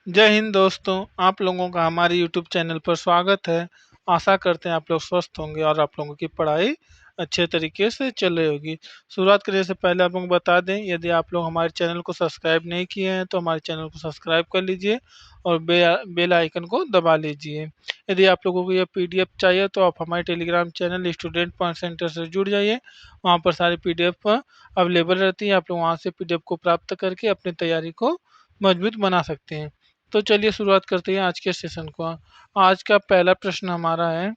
जय हिंद दोस्तों, आप लोगों का हमारे YouTube चैनल पर स्वागत है। आशा करते हैं आप लोग स्वस्थ होंगे और आप लोगों की पढ़ाई अच्छे तरीके से चल रही होगी। शुरुआत करने से पहले आप लोगों को बता दें, यदि आप लोग हमारे चैनल को सब्सक्राइब नहीं किए हैं तो हमारे चैनल को सब्सक्राइब कर लीजिए और बेल आइकन को दबा लीजिए। यदि आप लोगों को यह PDF चाहिए तो आप हमारे Telegram channel student point centre से जुड़ जाइए। वहाँ पर सारी PDF अवेलेबल रहती है। आप लोग वहाँ से PDF को प्राप्त करके अपनी तैयारी को मजबूत बना सकते हैं। तो चलिए शुरुआत करते हैं आज के सेशन को। आज का पहला प्रश्न हमारा है,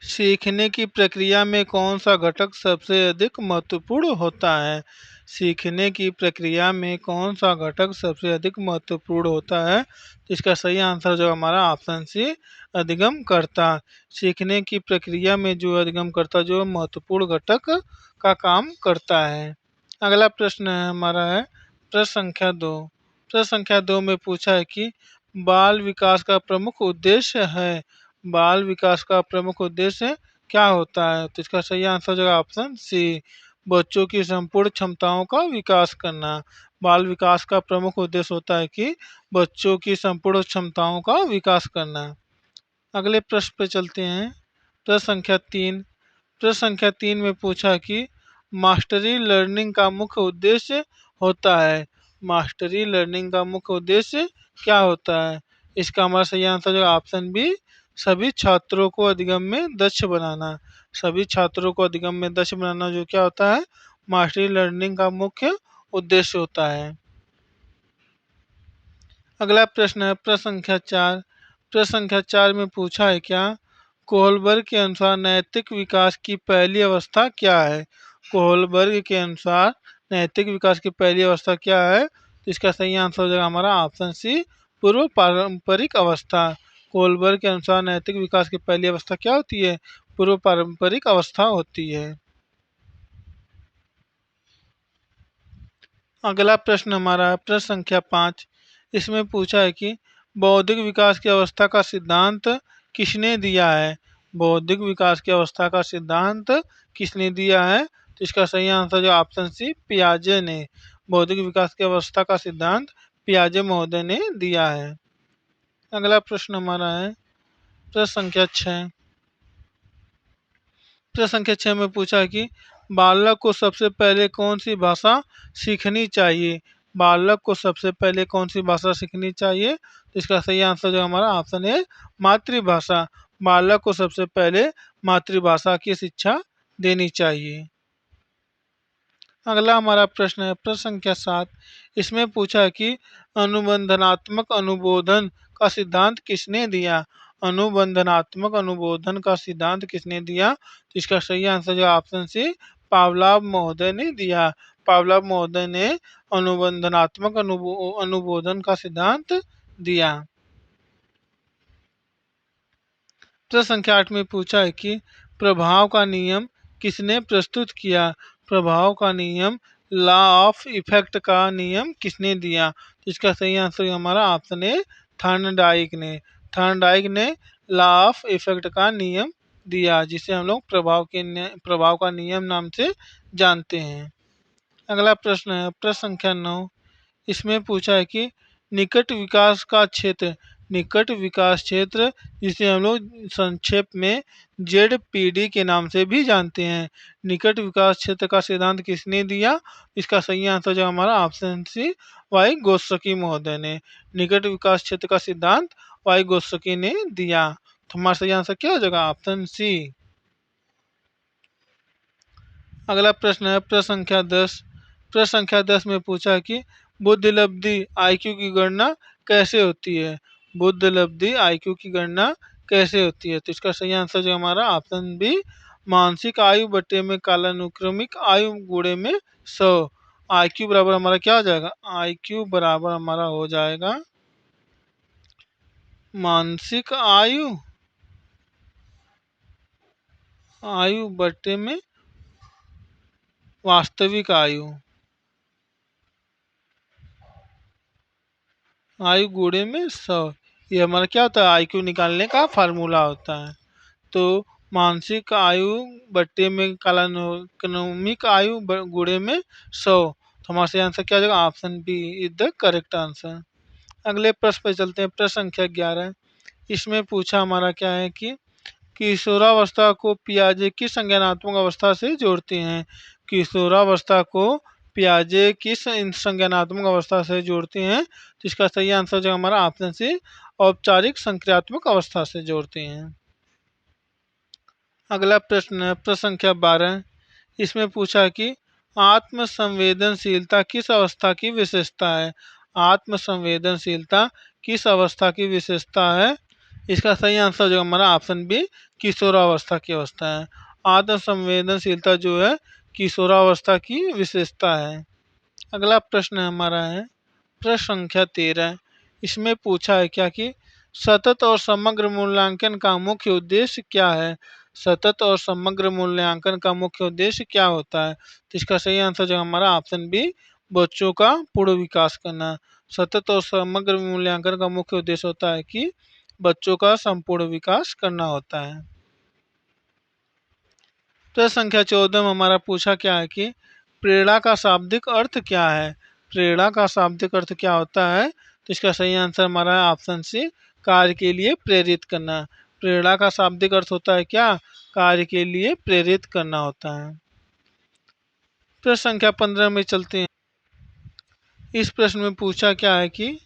सीखने की प्रक्रिया में कौन सा घटक सबसे अधिक महत्वपूर्ण होता है? सीखने की प्रक्रिया में कौन सा घटक सबसे अधिक महत्वपूर्ण होता है? तो इसका सही आंसर जो हमारा ऑप्शन सी अधिगमकर्ता। सीखने की प्रक्रिया में जो अधिगमकर्ता जो महत्वपूर्ण घटक का काम करता है। अगला प्रश्न है हमारा है प्रश्न संख्या 2। प्रश्न संख्या 2 में पूछा है कि बाल विकास का प्रमुख उद्देश्य है। बाल विकास का प्रमुख उद्देश्य क्या होता है? तो इसका सही आंसर हो जाएगा ऑप्शन सी, बच्चों की संपूर्ण क्षमताओं का विकास करना। बाल विकास का प्रमुख उद्देश्य होता है कि बच्चों की संपूर्ण क्षमताओं का विकास करना। अगले प्रश्न पे चलते हैं। प्रश्न संख्या 3। प्रश्न संख्या 3 में पूछा कि मास्टरी लर्निंग का मुख्य उद्देश्य होता है। मास्टरी लर्निंग का मुख्य उद्देश्य क्या होता है? इसका हमारा सही आंसर जो ऑप्शन बी, सभी छात्रों को अधिगम में दक्ष बनाना। सभी छात्रों को अधिगम में दक्ष बनाना जो क्या होता है, मास्टरी लर्निंग का मुख्य उद्देश्य होता है। अगला प्रश्न है प्रश्न संख्या 4। प्रश्न संख्या 4 में पूछा है क्या, कोहलबर्ग के अनुसार नैतिक विकास की पहली अवस्था क्या है? कोहलबर्ग के अनुसार नैतिक विकास की पहली अवस्था क्या है? तो इसका सही आंसर हो जाएगा हमारा ऑप्शन सी, पूर्व पारंपरिक अवस्था। कोहलबर्ग के अनुसार नैतिक विकास की पहली अवस्था क्या होती है? पूर्व पारंपरिक अवस्था होती है। अगला प्रश्न हमारा है प्रश्न संख्या 5। इसमें पूछा है कि बौद्धिक विकास की अवस्था का सिद्धांत किसने दिया है? बौद्धिक विकास की अवस्था का सिद्धांत किसने दिया है? तो इसका सही आंसर जो ऑप्शन सी, पियाजे ने। बौद्धिक विकास की अवस्था का सिद्धांत पियाजे महोदय ने दिया है। अगला प्रश्न हमारा है प्रश्न संख्या 6। प्रश्न संख्या 6 में पूछा है कि बालक को सबसे पहले कौन सी भाषा सीखनी चाहिए? बालक को सबसे पहले कौन सी भाषा सीखनी चाहिए? तो इसका सही आंसर जो हमारा ऑप्शन है, मातृभाषा। बालक को सबसे पहले मातृभाषा की शिक्षा देनी चाहिए। अगला हमारा प्रश्न है प्रश्न संख्या 7। इसमें पूछा है कि अनुबंधनात्मक अनुबोधन का सिद्धांत किसने दिया? अनुबंधनात्मक अनुबोधन का सिद्धांत किसने दिया? तो इसका सही आंसर जो ऑप्शन सी, पावलाव महोदय ने दिया। पावलाव महोदय ने अनुबंधनात्मक अनुबोधन का सिद्धांत दिया। प्रश्न संख्या 8 में पूछा है कि प्रभाव का नियम किसने प्रस्तुत किया? प्रभाव का नियम, लॉ ऑफ इफेक्ट का नियम किसने दिया? तो इसका सही आंसर हमारा ऑप्शन है, थॉर्नडाइक ने। थॉर्नडाइक ने लॉ ऑफ इफेक्ट का नियम दिया, जिसे हम लोग प्रभाव का नियम नाम से जानते हैं। अगला प्रश्न है प्रश्न संख्या 9। इसमें पूछा है कि निकट विकास का क्षेत्र, निकट विकास क्षेत्र जिसे हम लोग संक्षेप में ZPD के नाम से भी जानते हैं, निकट विकास क्षेत्र का सिद्धांत किसने दिया? इसका सही आंसर जो हमारा ऑप्शन सी, वाई गोत्सकी महोदय ने। निकट विकास क्षेत्र का सिद्धांत वाई गोत्सकी ने दिया। तो हमारा सही आंसर क्या हो जाएगा? Option C. अगला प्रश्न है प्रश्न संख्या 10। प्रश्न संख्या 10 में पूछा है कि बुद्धिलब्धि IQ की गणना कैसे होती है? बुद्धिलब्धि IQ की गणना कैसे होती है? तो इसका सही आंसर जो हमारा ऑप्शन बी, मानसिक आयु बटे में कालानुक्रमिक आयु गुणे में 100। IQ बराबर हमारा क्या हो जाएगा? IQ बराबर हमारा हो जाएगा मानसिक आयु, आयु बटे में वास्तविक आयु, आयु गुणे में 100। ये हमारा क्या होता है? IQ निकालने का फार्मूला होता है। तो मानसिक आयु बट्टे में कालानुक्रमिक आयु गुणे में 100। तो हमारा सही आंसर क्या हो जाएगा? Option B is the correct answer. अगले प्रश्न पे चलते हैं, प्रश्न संख्या 11। इसमें पूछा हमारा क्या है कि किशोरावस्था को पियाजे किस संज्ञानात्मक अवस्था से जोड़ते हैं? किशोरावस्था को पियाजे किस संज्ञानात्मक अवस्था से जोड़ते हैं? तो इसका सही आंसर जो हमारा ऑप्शन सी औपचारिक संक्रियात्मक अवस्था से जोड़ते हैं। अगला प्रश्न है प्रश्न संख्या 12। इसमें पूछा है कि आत्म संवेदनशीलता किस अवस्था की विशेषता है? आत्म संवेदनशीलता किस अवस्था की विशेषता है? इसका सही आंसर जो हमारा ऑप्शन बी किशोरावस्था की अवस्था है। आत्म संवेदनशीलता जो है किशोरावस्था की विशेषता है। अगला प्रश्न हमारा है प्रश्न संख्या 13। इसमें पूछा है क्या कि सतत और समग्र मूल्यांकन का मुख्य उद्देश्य क्या है? सतत और समग्र मूल्यांकन का मुख्य उद्देश्य क्या होता है? तो इसका सही आंसर जो हमारा ऑप्शन बी बच्चों का पूर्ण विकास करना। सतत और समग्र मूल्यांकन का मुख्य उद्देश्य होता है कि बच्चों का संपूर्ण विकास करना होता है। प्रश्न संख्या 14 में हमारा पूछा क्या है कि प्रेरणा का शाब्दिक अर्थ क्या है? प्रेरणा का शाब्दिक अर्थ क्या होता है? तो इसका सही आंसर हमारा है ऑप्शन सी कार्य के लिए प्रेरित करना। प्रेरणा का शाब्दिक अर्थ होता है क्या? कार्य के लिए प्रेरित करना होता है। प्रश्न संख्या 15 में चलते हैं। इस प्रश्न में पूछा क्या है कि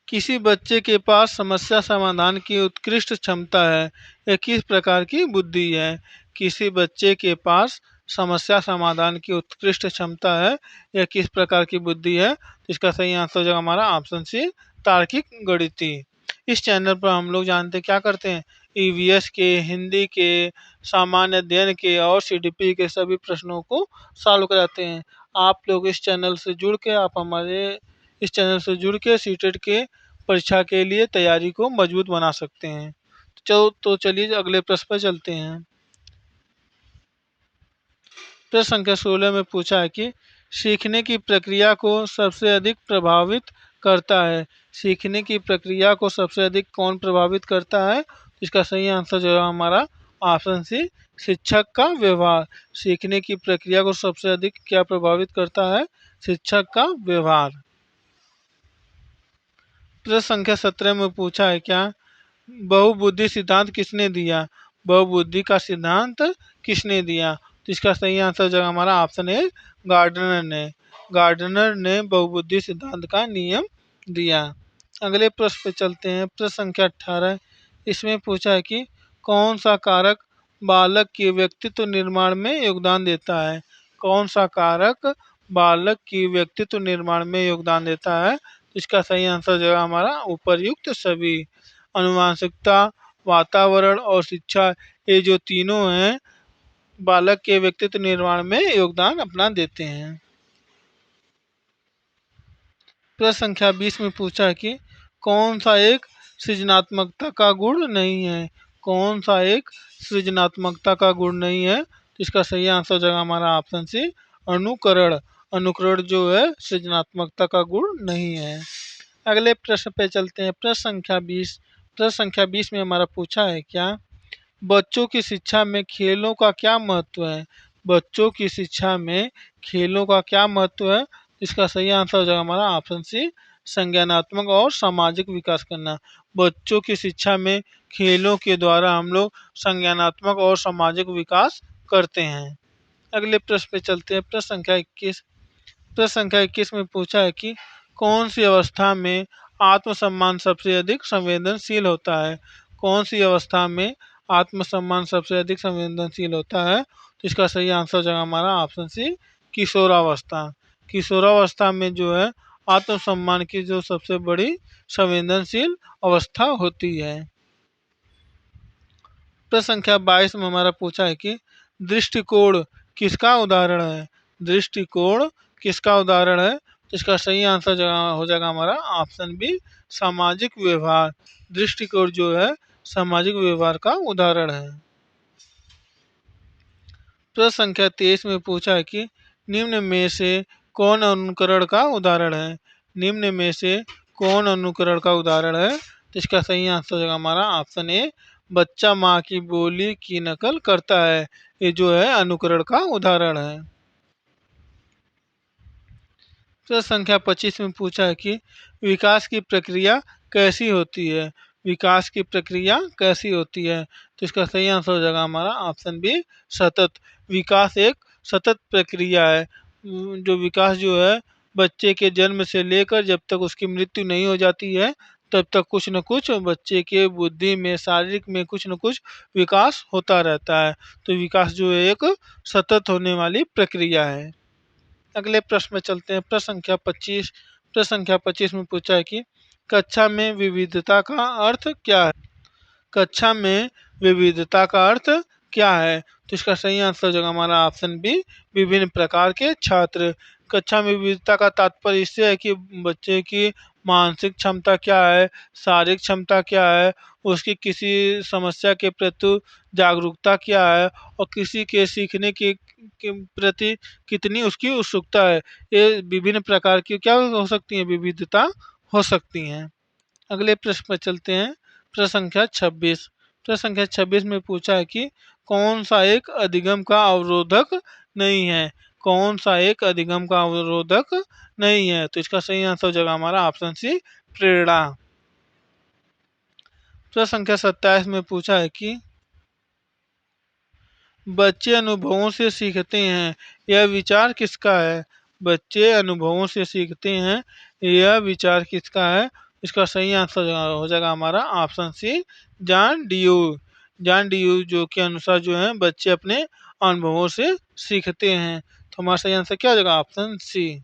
किसी बच्चे के पास समस्या समाधान की उत्कृष्ट क्षमता है, यह किस प्रकार की बुद्धि है? किसी बच्चे के पास समस्या समाधान की उत्कृष्ट क्षमता है, यह किस प्रकार की बुद्धि है? तो इसका सही आंसर हो जाएगा हमारा ऑप्शन सी तार्किक गणितीय। इस चैनल पर हम लोग जानते क्या करते हैं, ईवीएस के, हिंदी के, सामान्य अध्ययन के और सीडीपी के सभी प्रश्नों को सॉल्व कराते हैं। आप लोग इस चैनल से जुड़ के आप हमारे इस चैनल से जुड़ के सीटेट के परीक्षा के लिए तैयारी को मजबूत बना सकते हैं। तो चलिए अगले प्रश्न पर चलते हैं। प्रश्न संख्या 16 में पूछा है कि सीखने की प्रक्रिया को सबसे अधिक प्रभावित करता है। सीखने की प्रक्रिया को सबसे अधिक कौन प्रभावित करता है? इसका सही आंसर जो है हमारा ऑप्शन सी शिक्षक का व्यवहार। सीखने की प्रक्रिया को सबसे अधिक क्या प्रभावित करता है? शिक्षक का व्यवहार। प्रश्न संख्या 17 में पूछा है क्या बहुबुद्धि सिद्धांत किसने दिया? बहुबुद्धि का सिद्धांत किसने दिया? तो इसका सही आंसर जो हमारा ऑप्शन है गार्डनर ने। गार्डनर ने बहुबुद्धि सिद्धांत का नियम दिया। अगले प्रश्न पे चलते हैं। प्रश्न संख्या 18। इसमें पूछा है कि कौन सा कारक बालक के व्यक्तित्व निर्माण में योगदान देता है? कौन सा कारक बालक की व्यक्तित्व निर्माण में योगदान देता है? इसका सही आंसर जो है हमारा उपरयुक्त सभी। अनुवांशिकता, वातावरण और शिक्षा, ये जो तीनों हैं बालक के व्यक्तित्व निर्माण में योगदान अपना देते हैं। प्रश्न संख्या 20 में पूछा है कि कौन सा एक सृजनात्मकता का गुण नहीं है? कौन सा एक सृजनात्मकता का गुण नहीं है? तो इसका सही आंसर जो है हमारा ऑप्शन सी अनुकरण। अनुकरण जो है सृजनात्मकता का गुण नहीं है। अगले प्रश्न पे चलते हैं। प्रश्न संख्या 20। प्रश्न संख्या 20 में हमारा पूछा है क्या बच्चों की शिक्षा में खेलों का क्या महत्व है? बच्चों की शिक्षा में खेलों का क्या महत्व है? इसका सही आंसर हो जाएगा हमारा ऑप्शन सी संज्ञानात्मक और सामाजिक विकास करना। बच्चों की शिक्षा में खेलों के द्वारा हम लोग संज्ञानात्मक और सामाजिक विकास करते हैं। अगले प्रश्न पे चलते हैं। प्रश्न संख्या 21। प्रश्न संख्या 21 में पूछा है कि कौन सी अवस्था में आत्मसम्मान सबसे अधिक संवेदनशील होता है? कौन सी अवस्था में आत्मसम्मान सबसे अधिक संवेदनशील होता है? तो इसका सही आंसर जो है हमारा ऑप्शन सी किशोरावस्था। किशोरावस्था में जो है आत्मसम्मान की जो सबसे बड़ी संवेदनशील अवस्था होती है। प्रश्न संख्या 22 में हमारा पूछा है कि दृष्टिकोण किसका उदाहरण है? दृष्टिकोण किसका उदाहरण है? तो इसका सही आंसर हो जाएगा हमारा ऑप्शन बी सामाजिक व्यवहार। दृष्टिकोण जो है सामाजिक व्यवहार का उदाहरण है। प्रश्न संख्या 23 में पूछा है कि निम्न में से कौन अनुकरण का उदाहरण है? निम्न में से कौन अनुकरण का उदाहरण है? तो इसका सही आंसर हो जाएगा हमारा ऑप्शन ए बच्चा माँ की बोली की नकल करता है। ये जो है अनुकरण का उदाहरण है। प्रश्न संख्या 25 में पूछा है कि विकास की प्रक्रिया कैसी होती है? विकास की प्रक्रिया कैसी होती है? तो इसका सही आंसर हो जाएगा हमारा ऑप्शन बी, सतत। विकास एक सतत प्रक्रिया है। जो विकास जो है बच्चे के जन्म से लेकर जब तक उसकी मृत्यु नहीं हो जाती है तब तक कुछ न कुछ बच्चे के बुद्धि में, शारीरिक में कुछ न कुछ विकास होता रहता है। तो विकास जो है एक सतत होने वाली प्रक्रिया है। अगले प्रश्न में चलते हैं। प्रश्न संख्या 25। प्रश्न संख्या 25 में पूछा है कि कक्षा में विविधता का अर्थ क्या है? कक्षा में विविधता का अर्थ क्या है? तो इसका सही आंसर हो जाएगा हमारा ऑप्शन बी, विभिन्न प्रकार के छात्र। कक्षा में विविधता का तात्पर्य इससे है कि बच्चे की मानसिक क्षमता क्या है, शारीरिक क्षमता क्या है, उसकी किसी समस्या के प्रति जागरूकता क्या है और किसी के सीखने के प्रति कितनी उसकी उत्सुकता है। ये विभिन्न प्रकार की क्या हो सकती हैं, विविधता हो सकती हैं। अगले प्रश्न पर चलते हैं। प्रश्न संख्या 26। प्रश्न संख्या 26 में पूछा है कि कौन सा एक अधिगम का अवरोधक नहीं है? कौन सा एक अधिगम का अवरोधक नहीं है? तो इसका सही आंसर हो जाएगा हमारा ऑप्शन सी, प्रेरणा। प्रश्न संख्या 27 में पूछा है कि बच्चे अनुभवों से सीखते हैं, यह विचार किसका है? बच्चे अनुभवों से सीखते हैं, यह विचार किसका है? इसका सही आंसर हो जाएगा हमारा option C, John Dewey. John Dewey जो के अनुसार जो है बच्चे अपने अनुभवों से सीखते हैं। तो हमारा सही आंसर क्या हो जाएगा? Option C.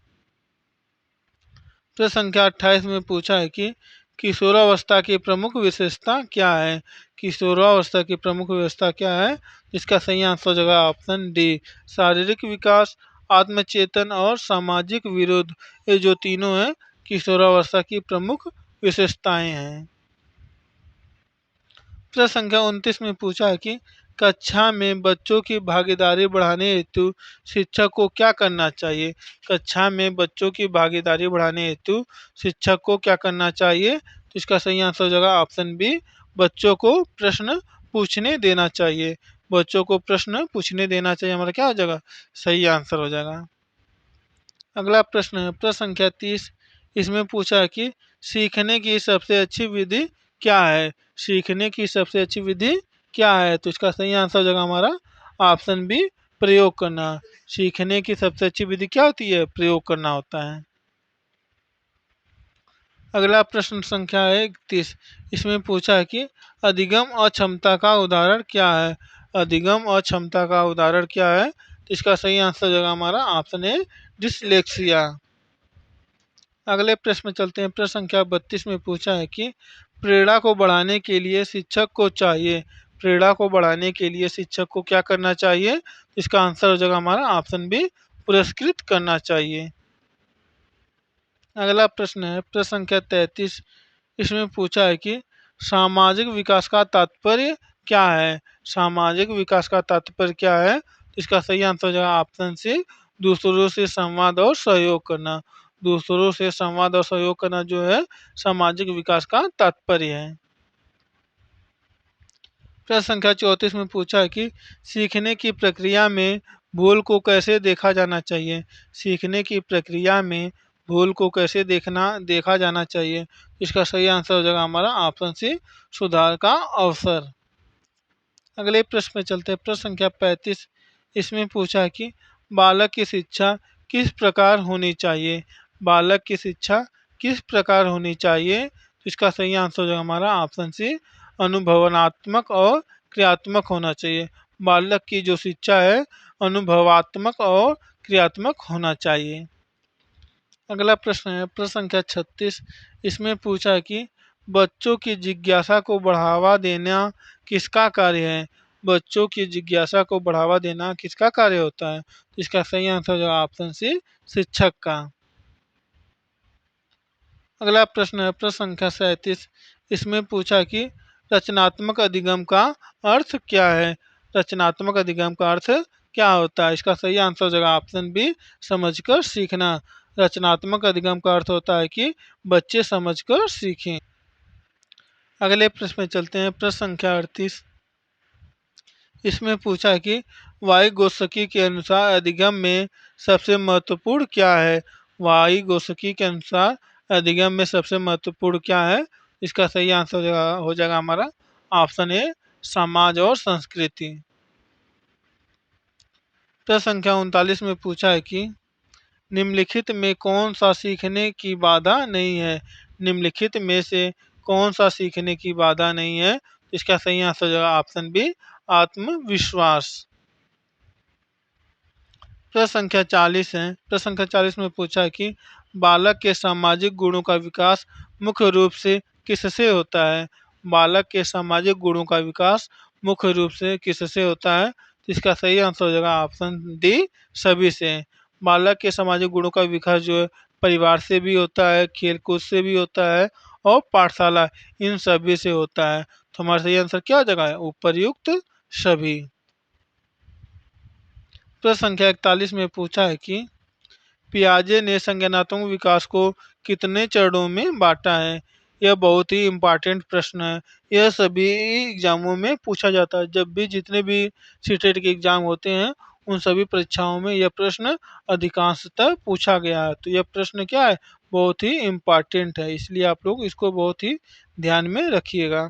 प्रश्न संख्या 28 में पूछा है कि किशोरावस्था की प्रमुख विशेषता क्या है? किशोरावस्था की प्रमुख विशेषता क्या है? इसका सही आंसर हो जाएगा ऑप्शन डी, शारीरिक विकास, आत्मचेतन और सामाजिक विरोध। ये जो तीनों हैं किशोरावस्था की प्रमुख विशेषताएं हैं। प्रश्न संख्या 29 में पूछा है कि कक्षा में बच्चों की भागीदारी बढ़ाने हेतु शिक्षक को क्या करना चाहिए? कक्षा में बच्चों की भागीदारी बढ़ाने हेतु शिक्षक को क्या करना चाहिए? तो इसका सही आंसर हो जाएगा ऑप्शन बी, बच्चों को प्रश्न पूछने देना चाहिए। बच्चों को प्रश्न पूछने देना चाहिए, हमारा क्या हो जाएगा? सही आंसर हो जाएगा। अगला प्रश्न है प्रश्न संख्या 30। इसमें पूछा है कि सीखने की सबसे अच्छी विधि क्या है? सीखने की सबसे अच्छी विधि क्या है? तो इसका सही आंसर हो जाएगा हमारा ऑप्शन बी, प्रयोग करना। सीखने की सबसे अच्छी विधि क्या होती है? प्रयोग करना होता है। अगला प्रश्न संख्या है 31। इसमें पूछा है कि अधिगम अक्षमता का उदाहरण क्या है? अधिगम अक्षमता का उदाहरण क्या है? तो इसका सही आंसर हो जाएगा हमारा ऑप्शन ए, डिसलेक्सिया। अगले प्रश्न में चलते हैं। प्रश्न संख्या 32 में पूछा है कि प्रेरणा को बढ़ाने के लिए शिक्षक को चाहिए, प्रेरणा को बढ़ाने के लिए शिक्षक को क्या करना चाहिए? इसका आंसर हो जाएगा हमारा ऑप्शन बी, पुरस्कृत करना चाहिए। अगला प्रश्न है प्रश्न संख्या 33। इसमें पूछा है कि सामाजिक विकास का तात्पर्य क्या है? सामाजिक विकास का तात्पर्य क्या है? इसका सही आंसर हो जाएगा ऑप्शन सी, दूसरों से संवाद और सहयोग करना। दूसरों से संवाद और सहयोग करना जो है सामाजिक विकास का तात्पर्य है। प्रश्न संख्या 34 में पूछा है कि सीखने की प्रक्रिया में भूल को कैसे देखा जाना चाहिए? सीखने की प्रक्रिया में भूल को कैसे देखा जाना चाहिए? इसका सही आंसर हो जाएगा हमारा ऑप्शन सी, सुधार का अवसर। अगले प्रश्न में चलते हैं। प्रश्न संख्या 35। इसमें पूछा है कि बालक की शिक्षा किस प्रकार होनी चाहिए? बालक की शिक्षा किस प्रकार होनी चाहिए? इसका सही आंसर हो जाएगा हमारा ऑप्शन सी, अनुभवनात्मक और क्रियात्मक होना चाहिए। बालक की जो शिक्षा है अनुभवात्मक और क्रियात्मक होना चाहिए। अगला प्रश्न है प्रश्न संख्या 36। इसमें पूछा है कि बच्चों की जिज्ञासा को बढ़ावा देना किसका कार्य है? बच्चों की जिज्ञासा को बढ़ावा देना किसका कार्य होता है? तो इसका सही आंसर हो जाएगा ऑप्शन सी, शिक्षक का। अगला प्रश्न है प्रश्न संख्या 37। इसमें पूछा कि रचनात्मक अधिगम का अर्थ क्या है? रचनात्मक अधिगम का अर्थ क्या होता है? इसका सही आंसर हो जाएगा ऑप्शन बी, समझकर सीखना। रचनात्मक अधिगम का अर्थ होता है कि बच्चे समझकर सीखें। अगले प्रश्न में चलते हैं। प्रश्न संख्या 38। इसमें पूछा है कि वाई गोस्की के अनुसार अधिगम में सबसे महत्वपूर्ण क्या है? वाई गोस्की के अनुसार अधिगम में सबसे महत्वपूर्ण क्या है? इसका सही आंसर हो जाएगा हमारा ऑप्शन ए, समाज और संस्कृति। प्रश्न संख्या 39 में पूछा है कि निम्नलिखित में कौन सा सीखने की बाधा नहीं है? निम्नलिखित में से कौन सा सीखने की बाधा नहीं है? इसका सही आंसर हो जाएगा ऑप्शन बी, आत्मविश्वास। प्रश्न संख्या 40 है। प्रश्न संख्या 40 में पूछा है कि बालक के सामाजिक गुणों का विकास मुख्य रूप से किससे होता है? बालक के सामाजिक गुणों का विकास मुख्य रूप से किससे होता है? तो इसका सही आंसर हो जाएगा ऑप्शन डी, सभी से। बालक के सामाजिक गुणों का विकास जो है परिवार से भी होता है, खेलकूद से भी होता है और पाठशाला, इन सभी से होता है। तो हमारा सही आंसर क्या हो जाएगा? उपर्युक्त सभी। प्रश्न संख्या 41 में पूछा है कि पियाजे ने संज्ञानात्मक विकास को कितने चरणों में बांटा है? यह बहुत ही इम्पोर्टेंट प्रश्न है। यह सभी एग्जामों में पूछा जाता है। जब भी जितने भी सीटेट के एग्जाम होते हैं उन सभी परीक्षाओं में यह प्रश्न अधिकांशतः पूछा गया है। तो यह प्रश्न क्या है? बहुत ही इम्पोर्टेंट है, इसलिए आप लोग इसको बहुत ही ध्यान में रखिएगा।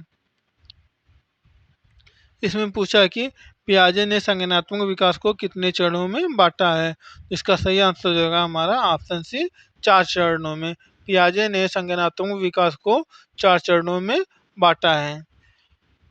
इसमें पूछा है कि पियाजे ने संज्ञानात्मक विकास को कितने चरणों में बांटा है? इसका सही आंसर हो जाएगा हमारा ऑप्शन सी, 4 चरणों में। पियाजे ने संज्ञानात्मक विकास को 4 चरणों में बांटा है।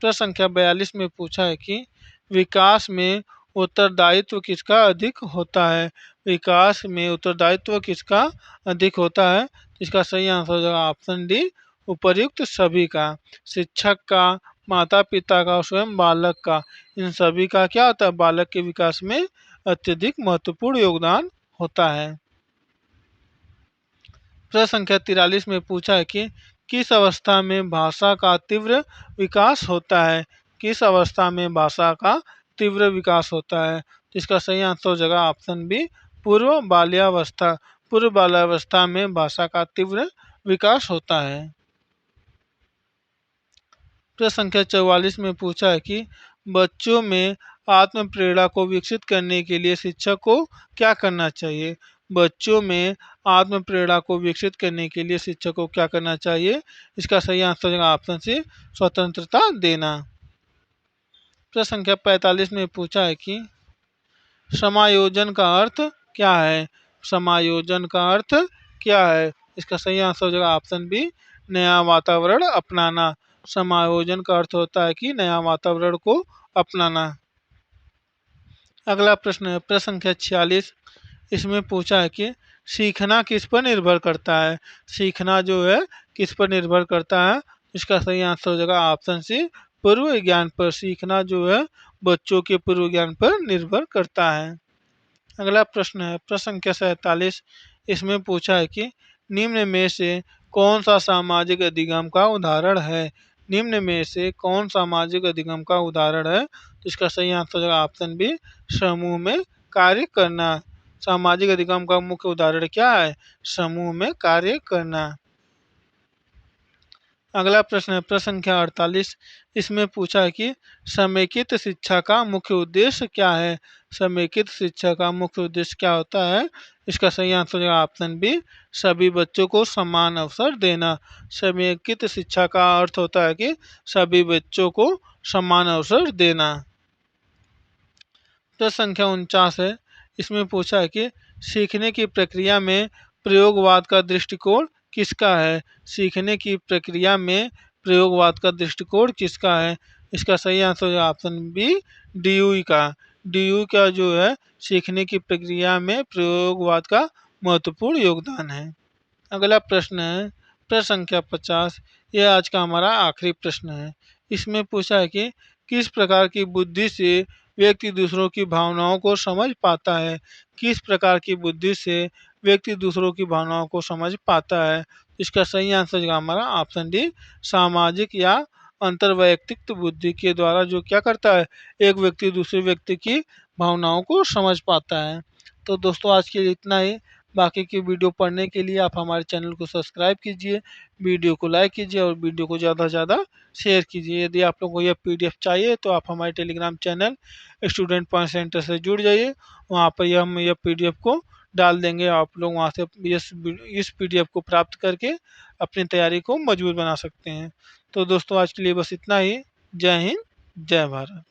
प्रश्न संख्या 42 में पूछा है कि विकास में उत्तरदायित्व किसका अधिक होता है? विकास में उत्तरदायित्व किसका अधिक होता है? इसका सही आंसर हो जाएगा ऑप्शन डी, उपर्युक्त सभी का। शिक्षक का, माता पिता का और स्वयं बालक का, इन सभी का क्या होता है? बालक के विकास में अत्यधिक महत्वपूर्ण योगदान होता है। प्रश्न संख्या 43 में पूछा है कि किस अवस्था में भाषा का तीव्र विकास होता है? किस अवस्था में भाषा का तीव्र विकास होता है? तो इसका सही आंसर हो जाएगा ऑप्शन बी, पूर्व बाल्यावस्था। पूर्व बाल्यावस्था में भाषा का तीव्र विकास होता है। प्रश्न संख्या 44 में पूछा है कि बच्चों में आत्म प्रेरणा को विकसित करने के लिए शिक्षक को क्या करना चाहिए? बच्चों में आत्म प्रेरणा को विकसित करने के लिए शिक्षक को क्या करना चाहिए? इसका सही आंसर है ऑप्शन सी, स्वतंत्रता देना। प्रश्न संख्या 45 में पूछा है कि समायोजन का अर्थ क्या है? समायोजन का अर्थ क्या है? इसका सही आंसर हो जाएगा ऑप्शन बी, नया वातावरण अपनाना। समायोजन का अर्थ होता है कि नया वातावरण को अपनाना। अगला प्रश्न है प्रश्न संख्या 46। इसमें पूछा है कि सीखना किस पर निर्भर करता है? सीखना जो है किस पर निर्भर करता है? इसका सही आंसर हो जाएगा ऑप्शन सी, पूर्व ज्ञान पर। सीखना जो है बच्चों के पूर्व ज्ञान पर निर्भर करता है। अगला प्रश्न है प्रश्न संख्या 47। इसमें पूछा है कि निम्न में से कौन सा सामाजिक अधिगम का उदाहरण है? निम्न में से कौन सामाजिक अधिगम का उदाहरण है? तो इसका सही आंसर है ऑप्शन बी, समूह में कार्य करना। सामाजिक अधिगम का मुख्य उदाहरण क्या है? समूह में कार्य करना। अगला प्रश्न है प्रश्न संख्या 48। इसमें पूछा है कि समेकित शिक्षा का मुख्य उद्देश्य क्या है? समेकित शिक्षा का मुख्य उद्देश्य क्या होता है? इसका सही आंसर है ऑप्शन बी, सभी बच्चों को समान अवसर देना। समेकित शिक्षा का अर्थ होता है कि सभी बच्चों को समान अवसर देना। प्रश्न संख्या 49 है। इसमें पूछा है कि सीखने की प्रक्रिया में प्रयोगवाद का दृष्टिकोण किसका है? सीखने की प्रक्रिया में प्रयोगवाद का दृष्टिकोण किसका है? इसका सही आंसर है ऑप्शन बी, डीयूई का। डीयूई का जो है सीखने की प्रक्रिया में प्रयोगवाद का महत्वपूर्ण योगदान है। अगला प्रश्न है प्रश्न संख्या 50। यह आज का हमारा आखिरी प्रश्न है। इसमें पूछा है कि किस प्रकार की बुद्धि से व्यक्ति दूसरों की भावनाओं को समझ पाता है? किस प्रकार की बुद्धि से व्यक्ति दूसरों की भावनाओं को समझ पाता है? इसका सही आंसर है हमारा ऑप्शन डी, सामाजिक या अंतर्वैयक्तिक बुद्धि के द्वारा जो क्या करता है, एक व्यक्ति दूसरे व्यक्ति की भावनाओं को समझ पाता है। तो दोस्तों आज के लिए इतना ही। बाकी की वीडियो पढ़ने के लिए आप हमारे चैनल को सब्सक्राइब कीजिए, वीडियो को लाइक कीजिए और वीडियो को ज़्यादा से ज़्यादा शेयर कीजिए। यदि आप लोगों को यह पीडीएफ चाहिए तो आप हमारे Telegram channel student point centre से जुड़ जाइए। वहाँ पर हम यह पीडीएफ को डाल देंगे। आप लोग वहाँ से इस पीडीएफ को प्राप्त करके अपनी तैयारी को मजबूत बना सकते हैं। तो दोस्तों आज के लिए बस इतना ही। जय हिंद, जय भारत।